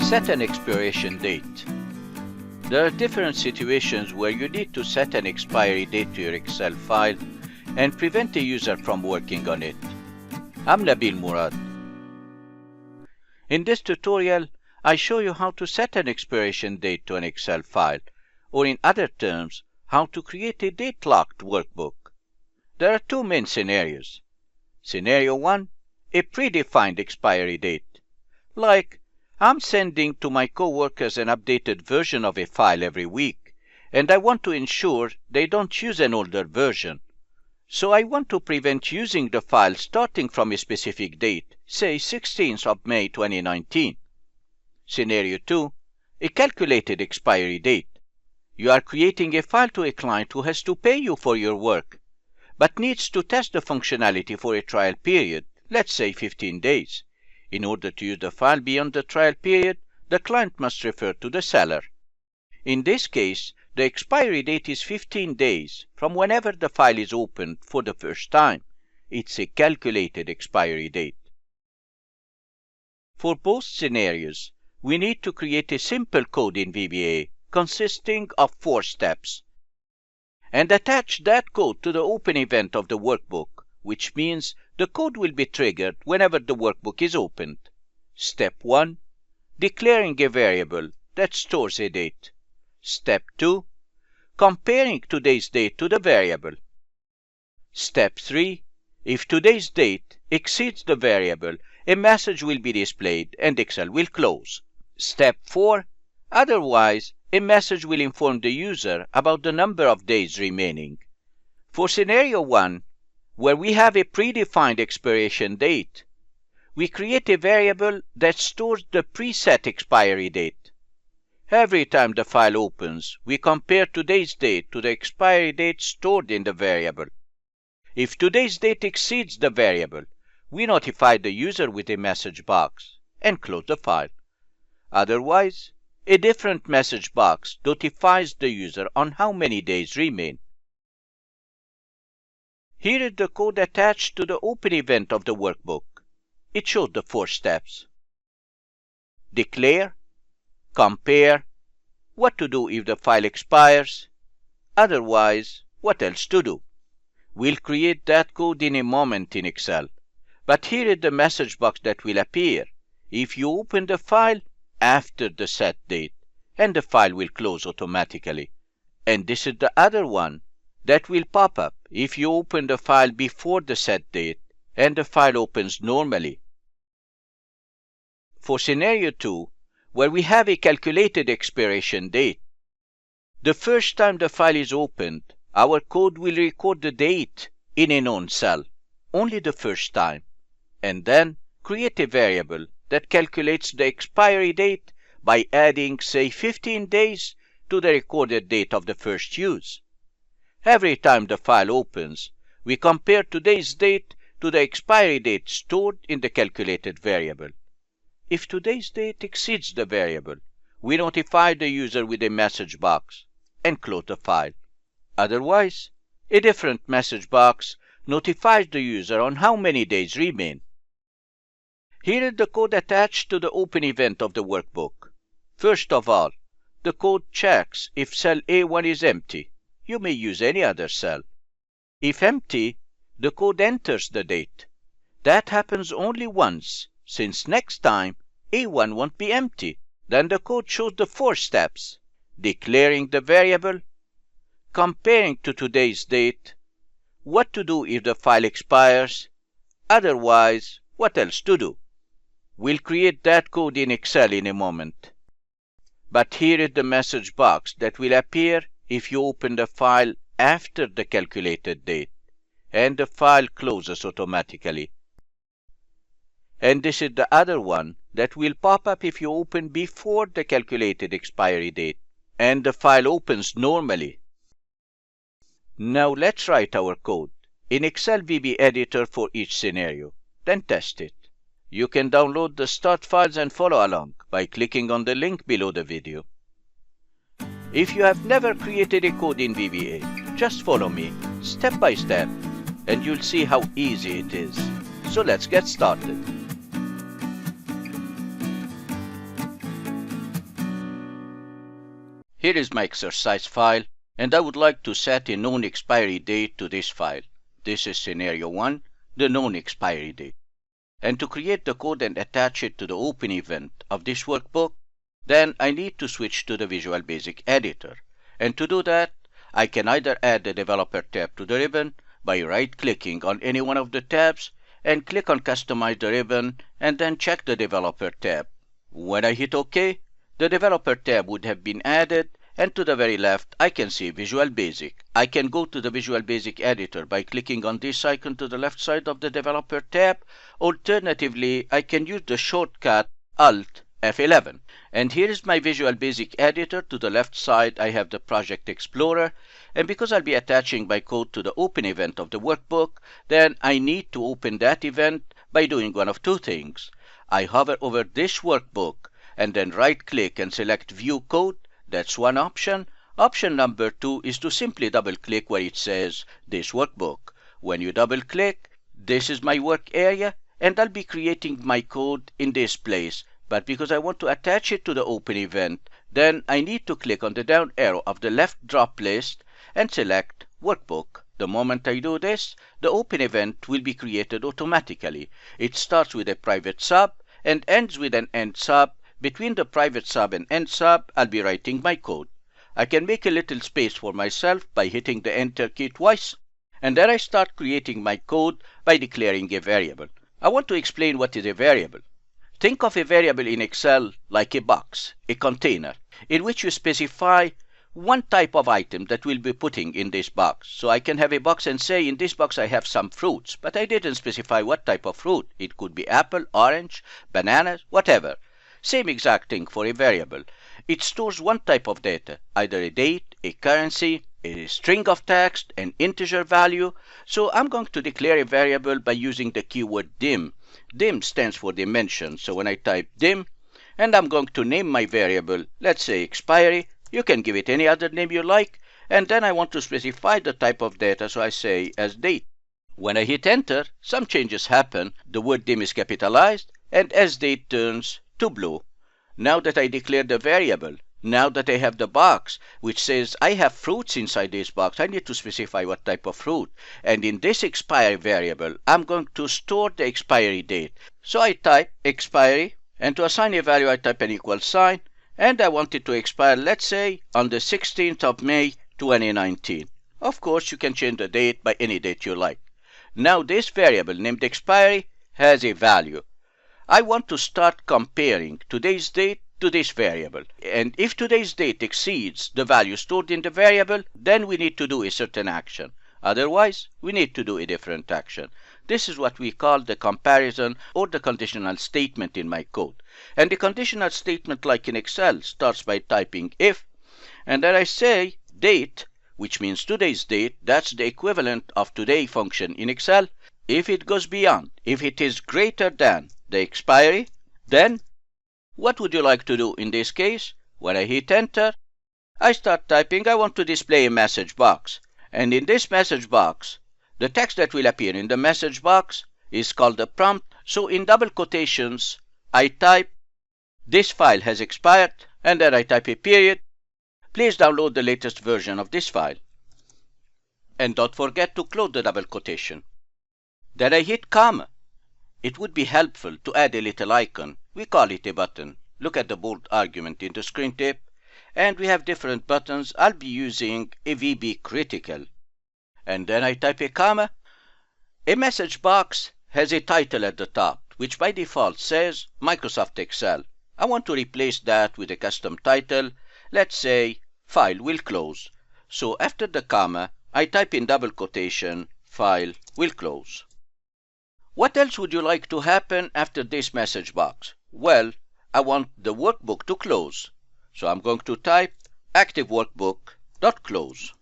Set an expiration date. There are different situations where you need to set an expiry date to your Excel file and prevent the user from working on it. I'm Nabil Murad. In this tutorial, I show you how to set an expiration date to an Excel file, or in other terms, how to create a date-locked workbook. There are two main scenarios. Scenario 1, a predefined expiry date. Like, I'm sending to my coworkers an updated version of a file every week, and I want to ensure they don't use an older version. So I want to prevent using the file starting from a specific date, say 16th of May 2019. Scenario 2, a calculated expiry date. You are creating a file to a client who has to pay you for your work, but needs to test the functionality for a trial period, let's say 15 days. In order to use the file beyond the trial period, the client must refer to the seller. In this case, the expiry date is 15 days from whenever the file is opened for the first time. It's a calculated expiry date. For both scenarios, we need to create a simple code in VBA consisting of 4 steps, and attach that code to the open event of the workbook, which means the code will be triggered whenever the workbook is opened. Step 1. Declaring a variable that stores a date. Step 2. Comparing today's date to the variable. Step 3. If today's date exceeds the variable, a message will be displayed and Excel will close. Step 4. Otherwise, a message will inform the user about the number of days remaining. For scenario 1, where we have a predefined expiration date, we create a variable that stores the preset expiry date. Every time the file opens, we compare today's date to the expiry date stored in the variable. If today's date exceeds the variable, we notify the user with a message box and close the file. Otherwise, a different message box notifies the user on how many days remain. Here is the code attached to the open event of the workbook. It shows the 4 steps. Declare, compare, what to do if the file expires, otherwise, what else to do. We'll create that code in a moment in Excel, but here is the message box that will appear if you open the file after the set date, and the file will close automatically. And this is the other one that will pop up if you open the file before the set date and the file opens normally. For scenario 2, where we have a calculated expiration date, the first time the file is opened, our code will record the date in a known cell, only the first time, and then create a variable that calculates the expiry date by adding, say, 15 days to the recorded date of the first use. Every time the file opens, we compare today's date to the expiry date stored in the calculated variable. If today's date exceeds the variable, we notify the user with a message box and close the file. Otherwise, a different message box notifies the user on how many days remain. Here is the code attached to the open event of the workbook. First of all, the code checks if cell A1 is empty. You may use any other cell. If empty, the code enters the date. That happens only once, since next time A1 won't be empty. Then the code shows the 4 steps: declaring the variable, comparing to today's date, what to do if the file expires, otherwise, what else to do. We'll create that code in Excel in a moment. But here is the message box that will appear if you open the file after the calculated date, and the file closes automatically. And this is the other one that will pop up if you open before the calculated expiry date, and the file opens normally. Now let's write our code in Excel VB Editor for each scenario, then test it. You can download the start files and follow along by clicking on the link below the video. If you have never created a code in VBA, just follow me step by step and you'll see how easy it is. So let's get started. here is my exercise file, and I would like to set a known expiry date to this file. This is scenario 1, the known expiry date. And to create the code and attach it to the open event of this workbook, then I need to switch to the Visual Basic editor. And to do that, I can either add the developer tab to the ribbon by right-clicking on any one of the tabs and click on Customize the ribbon and then check the developer tab. When I hit OK, the developer tab would have been added, and to the very left I can see Visual Basic. I can go to the Visual Basic editor by clicking on this icon to the left side of the developer tab. Alternatively, I can use the shortcut Alt F11. And here is my Visual Basic editor. To the left side I have the Project Explorer, and because I'll be attaching my code to the open event of the workbook, then I need to open that event by doing one of two things. I hover over this workbook and then right-click and select View Code. That's one option. Option number 2 is to simply double-click where it says this workbook. When you double-click, this is my work area, and I'll be creating my code in this place. But because I want to attach it to the open event, then I need to click on the down arrow of the left drop list and select Workbook. The moment I do this, the open event will be created automatically. It starts with a private sub and ends with an end sub. Between the private sub and end sub, I'll be writing my code. I can make a little space for myself by hitting the Enter key twice, and then I start creating my code by declaring a variable. I want to explain what is a variable. Think of a variable in Excel like a box, a container, in which you specify one type of item that we'll be putting in this box. So I can have a box and say, in this box I have some fruits, but I didn't specify what type of fruit. It could be apple, orange, bananas, whatever. Same exact thing for a variable. It stores one type of data, either a date, a currency, a string of text, an integer value. So I'm going to declare a variable by using the keyword dim. Dim stands for dimension. So when I type dim, and I'm going to name my variable, let's say expiry. You can give it any other name you like. And then I want to specify the type of data, so I say as date. When I hit enter, some changes happen. The word dim is capitalized, and as date turns to blue. Now that I declared the variable, now that I have the box which says I have fruits inside this box, I need to specify what type of fruit. And in this expiry variable, I'm going to store the expiry date. So I type expiry, and to assign a value I type an equal sign, and I want it to expire, let's say, on the 16th of May 2019. Of course, you can change the date by any date you like. Now this variable named expiry has a value. I want to start comparing today's date to this variable. And if today's date exceeds the value stored in the variable, then we need to do a certain action. Otherwise, we need to do a different action. This is what we call the comparison or the conditional statement in my code. And the conditional statement, like in Excel, starts by typing if, and then I say date, which means today's date. That's the equivalent of today function in Excel. If it goes beyond, if it is greater than the expiry, then what would you like to do in this case? When I hit enter, I start typing. I want to display a message box. And in this message box, the text that will appear in the message box is called the prompt. So in double quotations, I type, this file has expired, and then I type a period. Please download the latest version of this file. And don't forget to close the double quotation. Then I hit comma. It would be helpful to add a little icon. We call it a button. Look at the bold argument in the screen tip. And we have different buttons. I'll be using a VB critical. And then I type a comma. A message box has a title at the top, which by default says Microsoft Excel. I want to replace that with a custom title. Let's say file will close. So after the comma, I type in double quotation, file will close. What else would you like to happen after this message box? Well, I want the workbook to close. So I'm going to type active workbook.close.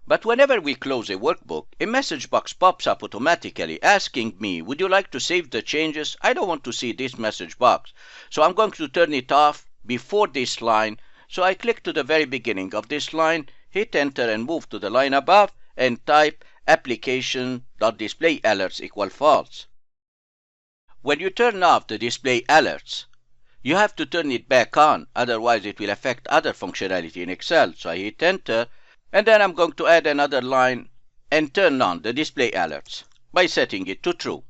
But whenever we close a workbook, a message box pops up automatically asking me, would you like to save the changes? I don't want to see this message box. So I'm going to turn it off before this line. So I click to the very beginning of this line, hit enter and move to the line above and type application.display alerts equal false. When you turn off the display alerts, You have to turn it back on, otherwise it will affect other functionality in Excel. So I hit enter, and then I'm going to add another line and turn on the display alerts by setting it to true.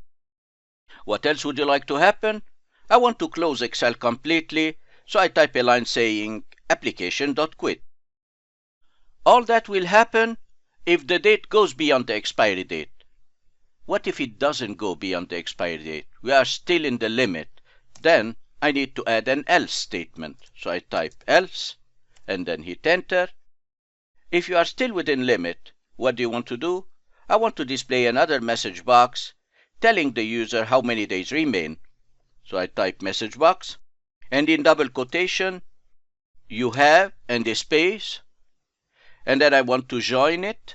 What else would you like to happen? I want to close Excel completely, so I type a line saying application.quit. All that will happen if the date goes beyond the expiry date. What if it doesn't go beyond the expiry date? We are still in the limit. Then I need to add an else statement. So I type else and then hit enter. If you are still within limit, what do you want to do? I want to display another message box telling the user how many days remain. So I type message box, and in double quotation, you have and a space, and then I want to join it.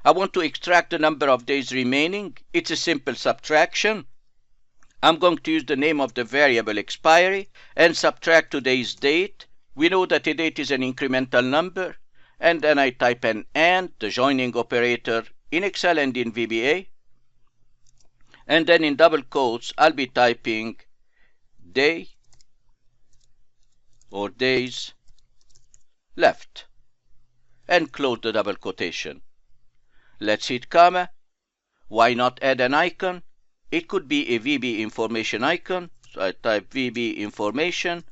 I want to extract the number of days remaining. It's a simple subtraction. I'm going to use the name of the variable expiry and subtract today's date. We know that a date is an incremental number. And then I type an AND, the joining operator, in Excel and in VBA. And then in double quotes, I'll be typing day or days left and close the double quotation. Let's hit comma. Why not add an icon? It could be a VB information icon. So I type VB information.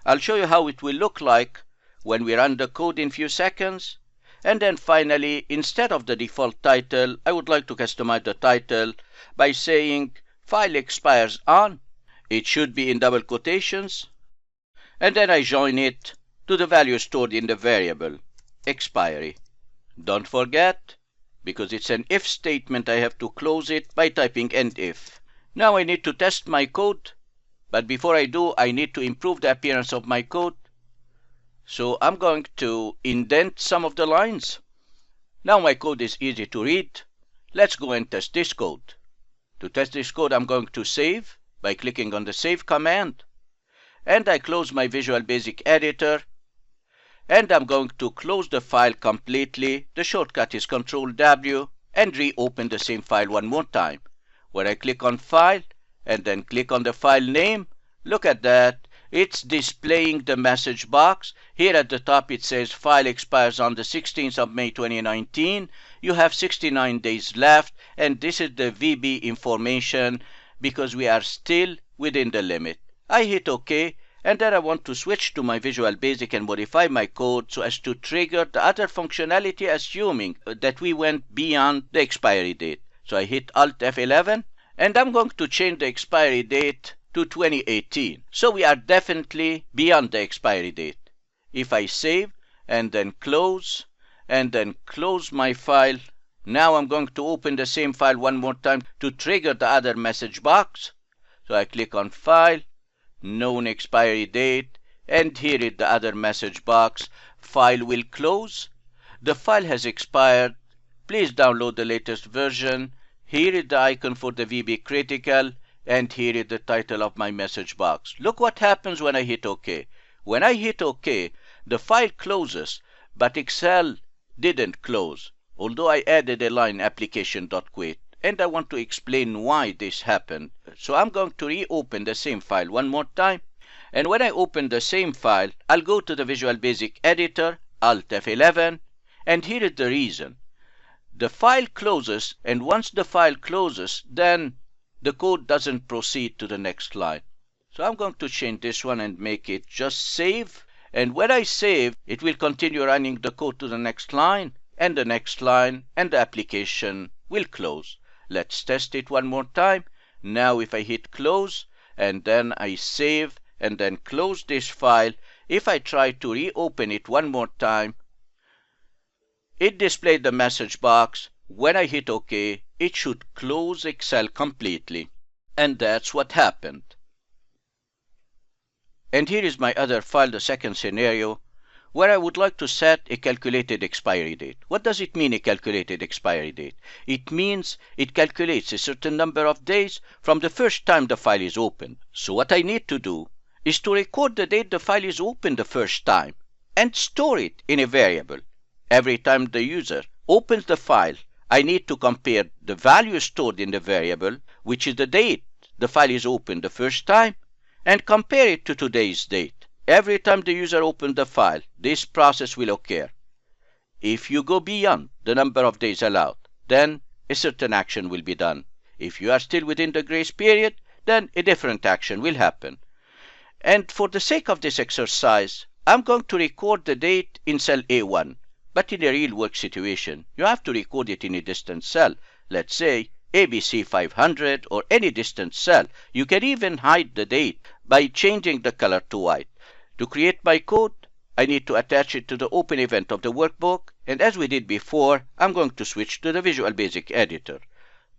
I'll show you how it will look like when we run the code in few seconds. And then finally, instead of the default title, I would like to customize the title by saying file expires on. It should be in double quotations. And then I join it to the value stored in the variable expiry. Don't forget, because it's an if statement, I have to close it by typing end if. Now I need to test my code, but before I do, I need to improve the appearance of my code. So I'm going to indent some of the lines. Now my code is easy to read. Let's go and test this code. To test this code, I'm going to save by clicking on the save command. And I close my Visual Basic editor. And I'm going to close the file completely. The shortcut is Ctrl-W, and reopen the same file one more time. Where I click on File, and then click on the file name. Look at that. It's displaying the message box. Here at the top it says file expires on the 16th of May 2019. You have 69 days left, and this is the VB information because we are still within the limit. I hit OK, and then I want to switch to my Visual Basic and modify my code so as to trigger the other functionality, assuming that we went beyond the expiry date. So I hit Alt F11, and I'm going to change the expiry date to 2018. So we are definitely beyond the expiry date. If I save and then close my file, now I'm going to open the same file one more time to trigger the other message box. So I click on File, Known Expiry Date, and here is the other message box. File will close. The file has expired. Please download the latest version. Here is the icon for the VB Critical, and here is the title of my message box. Look what happens when I hit OK. When I hit OK, the file closes, but Excel didn't close, although I added a line application.quit, and I want to explain why this happened. So I'm going to reopen the same file one more time, and when I open the same file, I'll go to the Visual Basic editor, Alt F11, and here is the reason. The file closes, and once the file closes, then the code doesn't proceed to the next line. So I'm going to change this one and make it just save. And when I save, it will continue running the code to the next line, and the next line, and the application will close. Let's test it one more time. Now if I hit close, and then I save, and then close this file, if I try to reopen it one more time, it displayed the message box. When I hit OK, it should close Excel completely. And that's what happened. And here is my other file, the second scenario, where I would like to set a calculated expiry date. What does it mean, a calculated expiry date? It means it calculates a certain number of days from the first time the file is opened. So what I need to do is to record the date the file is opened the first time and store it in a variable. Every time the user opens the file, I need to compare the value stored in the variable, which is the date the file is opened the first time, and compare it to today's date. Every time the user opens the file, this process will occur. If you go beyond the number of days allowed, then a certain action will be done. If you are still within the grace period, then a different action will happen. And for the sake of this exercise, I'm going to record the date in cell A1. But in a real work situation, you have to record it in a distant cell. Let's say ABC 500 or any distant cell. You can even hide the date by changing the color to white. To create my code, I need to attach it to the open event of the workbook, and as we did before, I'm going to switch to the Visual Basic editor.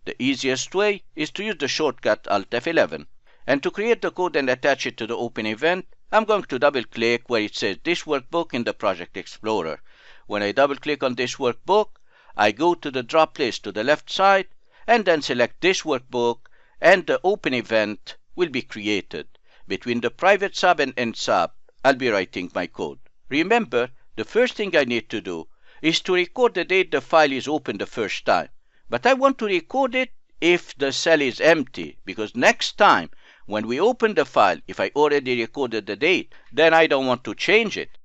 The easiest way is to use the shortcut Alt F11. And to create the code and attach it to the open event, I'm going to double-click where it says This Workbook in the Project Explorer. When I double-click on this workbook, I go to the drop list to the left side, and then select this workbook, and the open event will be created. Between the private sub and end sub, I'll be writing my code. Remember, the first thing I need to do is to record the date the file is opened the first time. But I want to record it if the cell is empty, because next time when we open the file, if I already recorded the date, then I don't want to change it.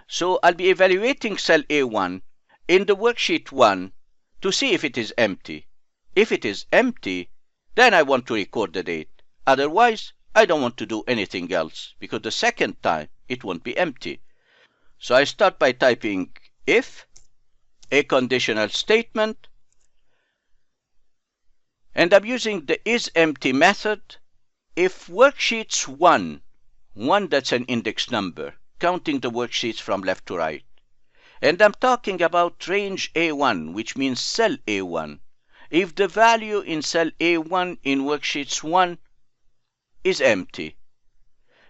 So I'll be evaluating cell A1 in the worksheet 1 to see if it is empty. If it is empty, then I want to record the date. Otherwise, I don't want to do anything else, because the second time it won't be empty. So I start by typing if, a conditional statement, and I'm using the isEmpty method. If worksheets 1, that's an index number, counting the worksheets from left to right, and I'm talking about range A1, which means cell A1. If the value in cell A1 in worksheets 1 is empty,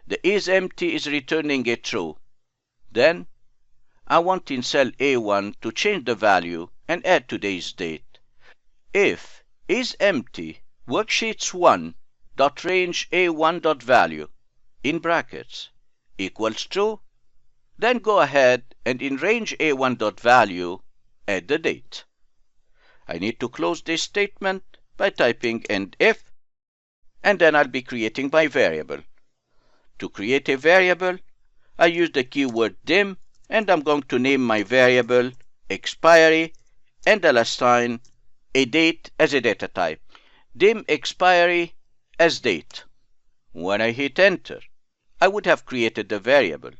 the isEmpty is returning a true, then I want in cell A1 to change the value and add today's date. If isEmpty worksheets 1 dot range A1 dot value in brackets equals true, then go ahead and in range A1 dot value add the date. I need to close this statement by typing end if, and then I'll be creating my variable. To create a variable, I use the keyword dim, and I'm going to name my variable Expiry, and I'll assign a date as a data type. Dim Expiry as date. When I hit enter, I would have created the variable,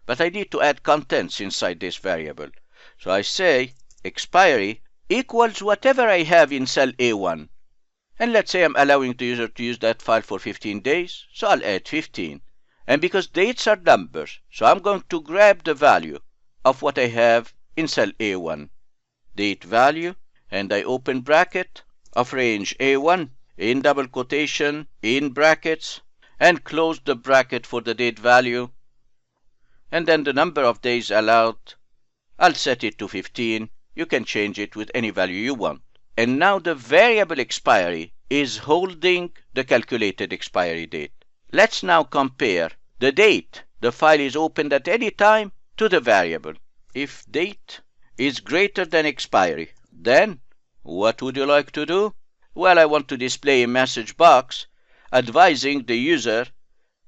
but I need to add contents inside this variable. So I say Expiry equals whatever I have in cell A1. And let's say I'm allowing the user to use that file for 15 days, so I'll add 15. And because dates are numbers, so I'm going to grab the value of what I have in cell A1. Date value, and I open bracket of range A1 in double quotation in brackets, and close the bracket for the date value. And then the number of days allowed, I'll set it to 15. You can change it with any value you want. And now the variable expiry is holding the calculated expiry date. Let's now compare the date the file is opened at any time to the variable. If date is greater than expiry, then what would you like to do? Well, I want to display a message box advising the user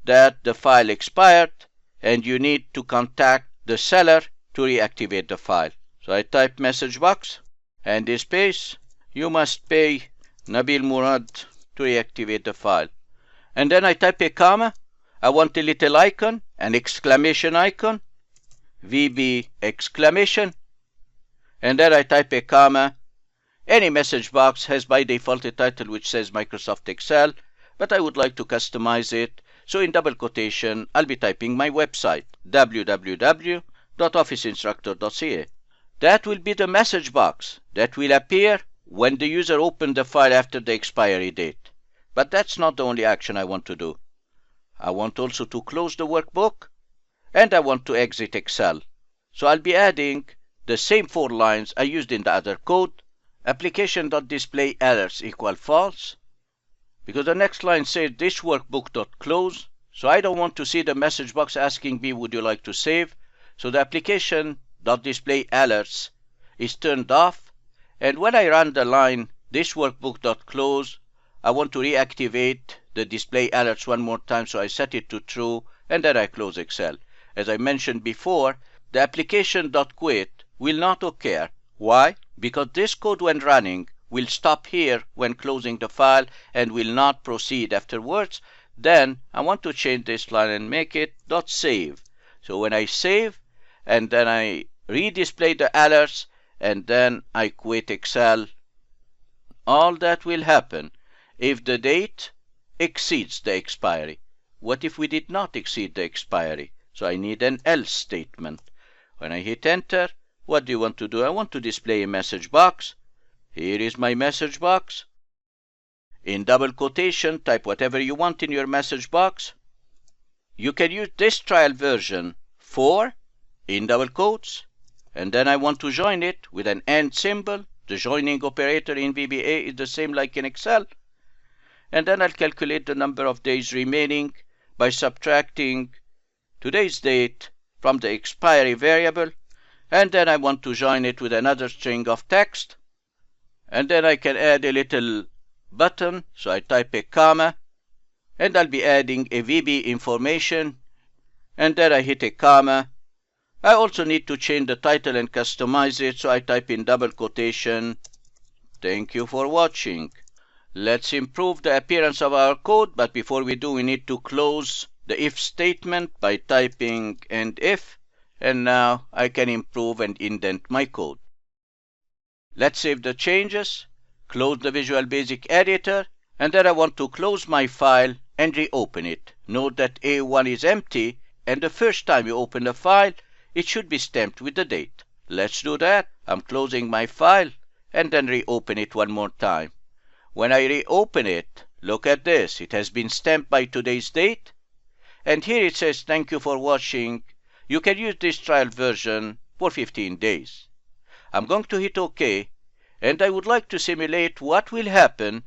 that the file expired and you need to contact the seller to reactivate the file. So I type message box and a space. You must pay Nabil Murad to reactivate the file. And then I type a comma. I want a little icon, an exclamation icon, VB exclamation. And then I type a comma. Any message box has by default a title which says Microsoft Excel, but I would like to customize it. So in double quotation, I'll be typing my website, www.officeinstructor.ca. That will be the message box that will appear when the user opens the file after the expiry date. But that's not the only action I want to do. I want also to close the workbook, and I want to exit Excel. So I'll be adding the same 4 lines I used in the other code. Application.display errors equal false, because the next line says this workbook.close, so I don't want to see the message box asking me would you like to save. So the application.display errors is turned off, and when I run the line this workbook.close, I want to reactivate the display alerts one more time, so I set it to true, and then I close Excel. As I mentioned before, the application.quit will not occur. Why? Because this code when running will stop here when closing the file and will not proceed afterwards. Then I want to change this line and make it .save. So when I save, and then I redisplay the alerts, and then I quit Excel, all that will happen if the date exceeds the expiry. What if we did not exceed the expiry? So I need an else statement. When I hit enter, what do you want to do? I want to display a message box. Here is my message box. In double quotation, type whatever you want in your message box. You can use this trial version for in double quotes, and then I want to join it with an AND symbol. The joining operator in VBA is the same like in Excel. And then I'll calculate the number of days remaining by subtracting today's date from the expiry variable. And then I want to join it with another string of text. And then I can add a little button, so I type a comma, and I'll be adding a VB information, and then I hit a comma. I also need to change the title and customize it, so I type in double quotation, "Thank you for watching." Let's improve the appearance of our code, but before we do, we need to close the if statement by typing "and if," and now I can improve and indent my code. Let's save the changes, close the Visual Basic editor, and then I want to close my file and reopen it. Note that A1 is empty, and the first time you open the file, it should be stamped with the date. Let's do that. I'm closing my file and then reopen it one more time. When I reopen it, look at this. It has been stamped by today's date, and here it says "Thank you for watching. You can use this trial version for 15 days. I'm going to hit OK, and I would like to simulate what will happen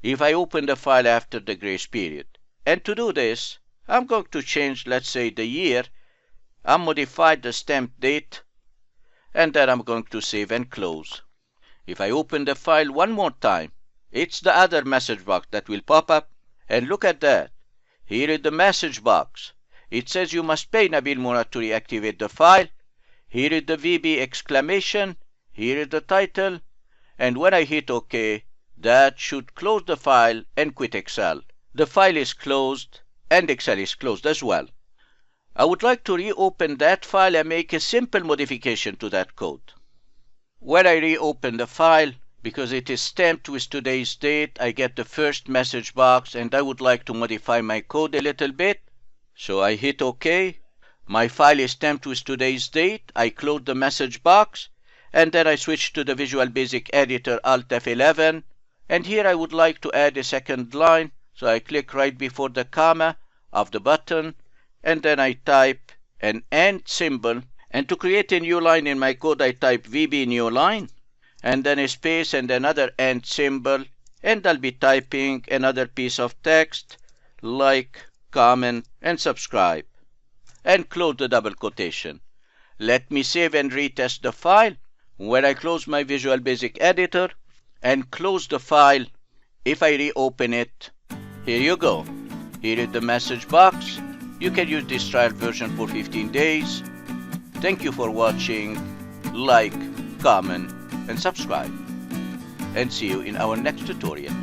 if I open the file after the grace period. And to do this, I'm going to change, let's say, the year. I'll modify the stamp date, and then I'm going to save and close. If I open the file one more time, it's the other message box that will pop up. And look at that. Here is the message box. It says you must pay Nabil Murad to reactivate the file. Here is the VB exclamation. Here is the title. And when I hit OK, that should close the file and quit Excel. The file is closed, and Excel is closed as well. I would like to reopen that file and make a simple modification to that code. When I reopen the file, because it is stamped with today's date, I get the first message box, and I would like to modify my code a little bit. So I hit OK. My file is stamped with today's date. I close the message box, and then I switch to the Visual Basic Editor, Alt F11. And here I would like to add a second line, so I click right before the comma of the button, and then I type an AND symbol. And to create a new line in my code, I type VB new line, and then a space and another AND symbol, and I'll be typing another piece of text like comment and subscribe, and close the double quotation. Let me save and retest the file. When I close my Visual Basic Editor and close the file, if I reopen it, here you go. Here is the message box. You can use this trial version for 15 days. Thank you for watching. Like, comment, and subscribe. And see you in our next tutorial.